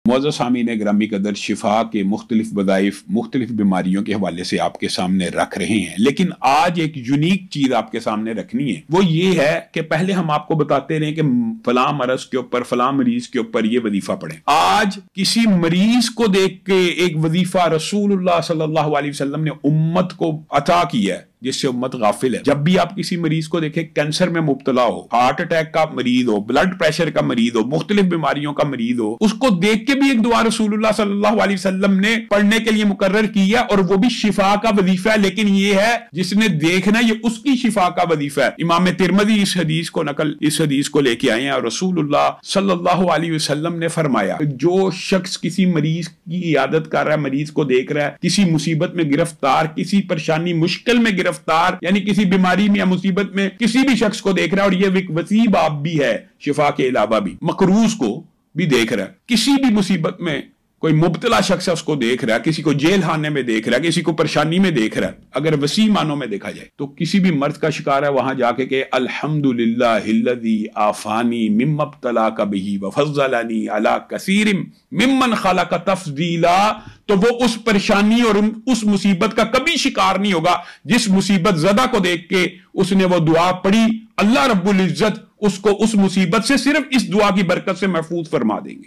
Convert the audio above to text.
मुअज़्ज़ज़ सामीन ग्रामी कदर, शिफा के मुख्तलिफ वज़ाइफ मुख्तलिफ बीमारियों के हवाले से आपके सामने रख रहे हैं, लेकिन आज एक यूनिक चीज आपके सामने रखनी है। वो ये है कि पहले हम आपको बताते रहे कि फलां मरज के ऊपर, फलां मरीज के ऊपर ये वजीफा पढ़े। आज किसी मरीज को देख के एक वजीफा रसूलुल्लाह सल्लल्लाहु अलैहि वसल्लम ने उम्मत को अता किया है, जिससे उम्मत गाफिल है। जब भी आप किसी मरीज को देखें, कैंसर में मुब्तला हो, हार्ट अटैक का मरीज हो, ब्लड प्रेशर का मरीज हो, मुख्तलिफ बीमारियों का मरीज हो, उसको देख के भी एक दुआ रसूलुल्लाह सल्लल्लाहु अलैहि वसल्लम ने पढ़ने के लिए मुकर्रर किया, और वो भी शिफा का वजीफा है। लेकिन ये है जिसने देखना, ये उसकी शिफा का वजीफा है। इमाम तिरमिज़ी इस हदीस को लेके आए हैं, और रसूलुल्लाह सल्लल्लाहु अलैहि वसल्लम ने फरमाया, जो शख्स किसी मरीज की इयादत कर रहा है, मरीज को देख रहा है, किसी मुसीबत में गिरफ्तार, किसी परेशानी मुश्किल में गिरफ्तार, यानी किसी बीमारी में या मुसीबत में किसी भी शख्स को देख रहा है, और ये एक वसी बाब भी है, शिफा के अलावा भी मकरूज को भी देख रहा है, किसी भी मुसीबत में कोई मुब्तला शख्स है उसको देख रहा है, किसी को जेल खाने में देख रहा है, किसी को परेशानी में देख रहा है, अगर वसी मानों में देखा जाए तो किसी भी मर्द का शिकार है, वहां जाके के अल्हम्दुलिल्लाहिल्लज़ी आफानी मिम्मा इब्तलाका बिही व फज़्ज़लनी अला कसीरिम मिम्मन खलक़ तफ़ज़ीला, तो वो उस परेशानी और उस मुसीबत का कभी शिकार नहीं होगा जिस मुसीबत ज़दा को देख के उसने वो दुआ पढ़ी। अल्लाह रब्बुल इज्जत उसको उस मुसीबत से सिर्फ इस दुआ की बरकत से महफूज फरमा देंगे।